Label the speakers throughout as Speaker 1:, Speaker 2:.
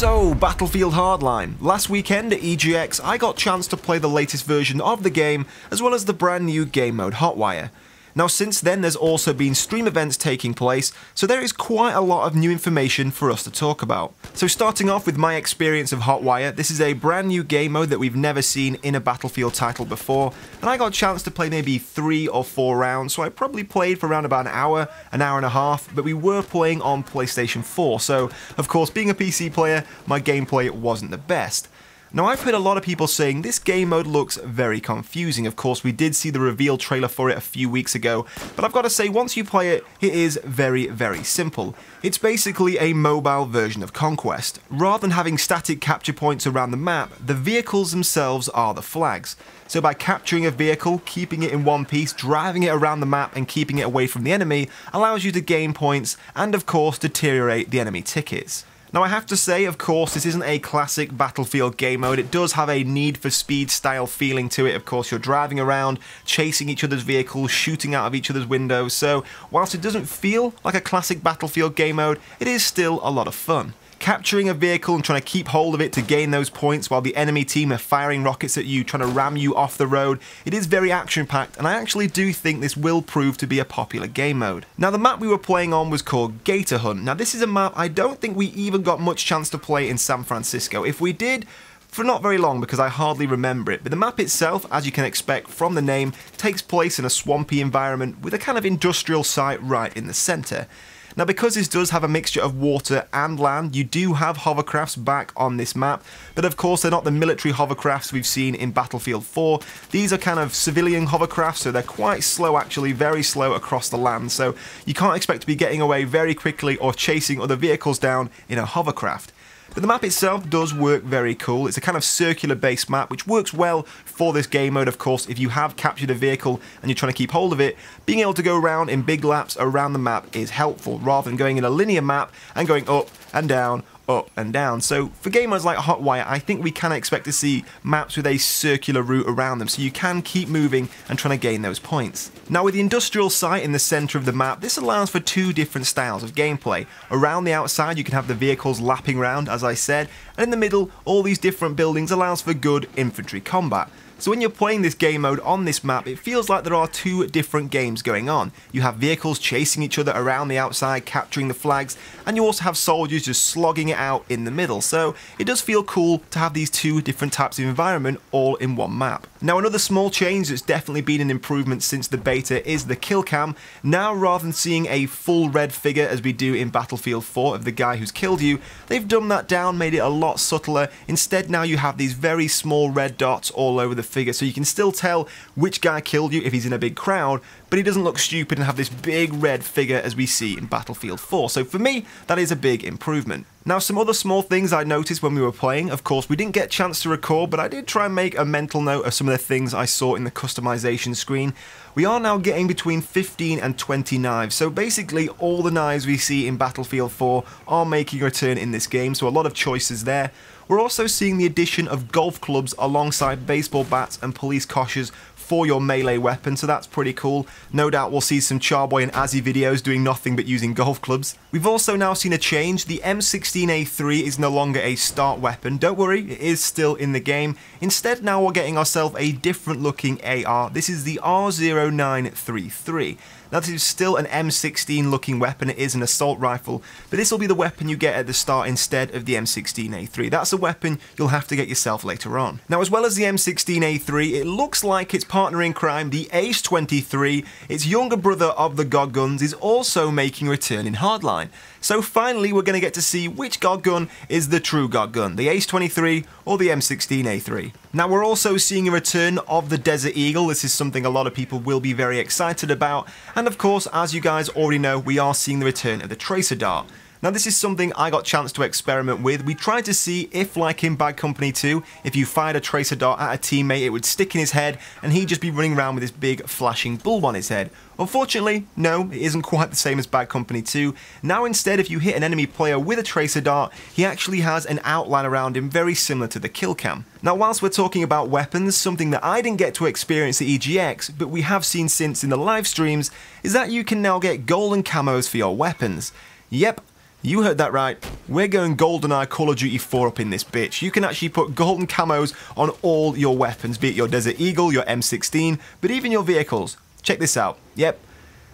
Speaker 1: So, Battlefield Hardline. Last weekend at EGX, I got a chance to play the latest version of the game, as well as the brand new game mode Hotwire. Now since then there's also been stream events taking place, so there is quite a lot of new information for us to talk about. So starting off with my experience of Hotwire, this is a brand new game mode that we've never seen in a Battlefield title before, and I got a chance to play maybe 3 or 4 rounds, so I probably played for around about an hour and a half, but we were playing on PlayStation 4, so of course being a PC player, my gameplay wasn't the best. Now I've heard a lot of people saying this game mode looks very confusing. Of course we did see the reveal trailer for it a few weeks ago, but I've got to say once you play it, it is very, very simple. It's basically a mobile version of Conquest. Rather than having static capture points around the map, the vehicles themselves are the flags. So by capturing a vehicle, keeping it in one piece, driving it around the map and keeping it away from the enemy allows you to gain points and of course deteriorate the enemy tickets. Now I have to say, of course, this isn't a classic Battlefield game mode. It does have a Need for Speed style feeling to it. Of course, you're driving around, chasing each other's vehicles, shooting out of each other's windows, so whilst it doesn't feel like a classic Battlefield game mode, it is still a lot of fun. Capturing a vehicle and trying to keep hold of it to gain those points while the enemy team are firing rockets at you, trying to ram you off the road, it is very action-packed, and I actually do think this will prove to be a popular game mode. Now the map we were playing on was called Gator Hunt. Now this is a map I don't think we even got much chance to play in San Francisco. If we did, for not very long because I hardly remember it, but the map itself, as you can expect from the name, takes place in a swampy environment with a kind of industrial site right in the centre. Now because this does have a mixture of water and land, you do have hovercrafts back on this map, but of course they're not the military hovercrafts we've seen in Battlefield 4. These are kind of civilian hovercrafts, so they're quite slow actually, very slow across the land, so you can't expect to be getting away very quickly or chasing other vehicles down in a hovercraft. But the map itself does work very cool. It's a kind of circular based map which works well for this game mode. Of course, if you have captured a vehicle and you're trying to keep hold of it, being able to go around in big laps around the map is helpful rather than going in a linear map and going up and down, up and down. So for game modes like Hotwire, I think we can expect to see maps with a circular route around them, so you can keep moving and trying to gain those points. Now with the industrial site in the centre of the map, this allows for 2 different styles of gameplay. Around the outside you can have the vehicles lapping around, as I said, and in the middle all these different buildings allows for good infantry combat. So when you're playing this game mode on this map, it feels like there are 2 different games going on. You have vehicles chasing each other around the outside, capturing the flags, and you also have soldiers just slogging it out in the middle. So it does feel cool to have these 2 different types of environment all in one map. Now another small change that's definitely been an improvement since the beta is the kill cam. Now rather than seeing a full red figure as we do in Battlefield 4 of the guy who's killed you, they've dumbed that down, made it a lot subtler. Instead now you have these very small red dots all over the figure, so you can still tell which guy killed you if he's in a big crowd, but he doesn't look stupid and have this big red figure as we see in Battlefield 4. So for me, that is a big improvement. Now some other small things I noticed when we were playing, of course we didn't get a chance to record, but I did try and make a mental note of some of the things I saw in the customization screen. We are now getting between 15 and 20 knives, so basically all the knives we see in Battlefield 4 are making a return in this game, so a lot of choices there. We're also seeing the addition of golf clubs alongside baseball bats and police koshers for your melee weapon, so that's pretty cool. No doubt we'll see some Charboy and Azzy videos doing nothing but using golf clubs. We've also now seen a change. The M16A3 is no longer a start weapon. Don't worry, it is still in the game. Instead now we're getting ourselves a different looking AR. This is the R0933. Now this is still an M16 looking weapon, it is an assault rifle, but this will be the weapon you get at the start instead of the M16A3. That's a weapon you'll have to get yourself later on. Now as well as the M16A3, it looks like its partner in crime, the Ace 23, its younger brother of the God Guns, is also making a return in Hardline. So finally we're going to get to see which God Gun is the true God Gun, the Ace 23 or the M16A3. Now we're also seeing a return of the Desert Eagle. This is something a lot of people will be very excited about, and of course as you guys already know, we are seeing the return of the Tracer Dart. Now this is something I got a chance to experiment with. We tried to see if, like in Bad Company 2, if you fired a tracer dart at a teammate it would stick in his head and he'd just be running around with this big flashing bulb on his head. Unfortunately, no, it isn't quite the same as Bad Company 2. Now instead, if you hit an enemy player with a tracer dart, he actually has an outline around him very similar to the kill cam. Now whilst we're talking about weapons, something that I didn't get to experience at EGX, but we have seen since in the live streams, is that you can now get golden camos for your weapons. Yep, you heard that right. we're going GoldenEye Call of Duty 4 up in this bitch. You can actually put golden camos on all your weapons, be it your Desert Eagle, your M16, but even your vehicles. Check this out. Yep.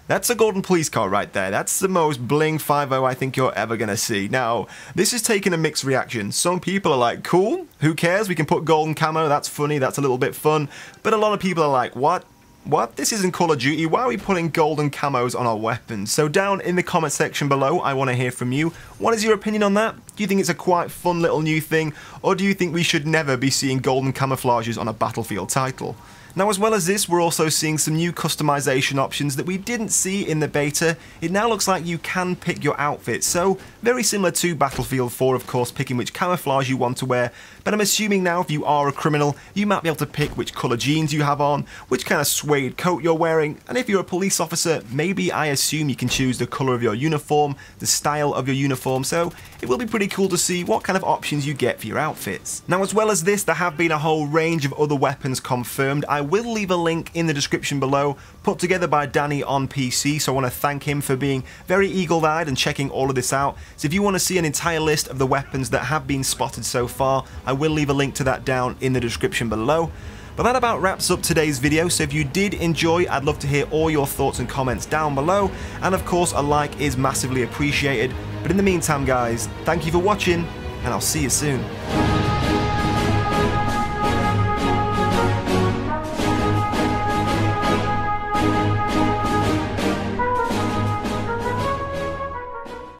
Speaker 1: That's a golden police car right there. That's the most bling 5.0 I think you're ever gonna see. Now, this is taking a mixed reaction. Some people are like, cool, who cares? We can put golden camo, that's funny, that's a little bit fun. But a lot of people are like, what? What? This isn't Call of Duty. Why are we putting golden camos on our weapons? So down in the comment section below, I want to hear from you. What is your opinion on that? Do you think it's a quite fun little new thing? Or do you think we should never be seeing golden camouflages on a Battlefield title? Now, as well as this, we're also seeing some new customization options that we didn't see in the beta. It now looks like you can pick your outfit, so very similar to Battlefield 4, of course, picking which camouflage you want to wear, but I'm assuming now if you are a criminal, you might be able to pick which colour jeans you have on, which kind of suede coat you're wearing, and if you're a police officer, maybe I assume you can choose the colour of your uniform, the style of your uniform, so it will be pretty cool to see what kind of options you get for your outfits. Now, as well as this, there have been a whole range of other weapons confirmed. I will leave a link in the description below, put together by Danny on PC, so I want to thank him for being very eagle-eyed and checking all of this out. So if you want to see an entire list of the weapons that have been spotted so far, I will leave a link to that down in the description below. But that about wraps up today's video, so if you did enjoy, I'd love to hear all your thoughts and comments down below, and of course a like is massively appreciated. But in the meantime guys, thank you for watching, and I'll see you soon.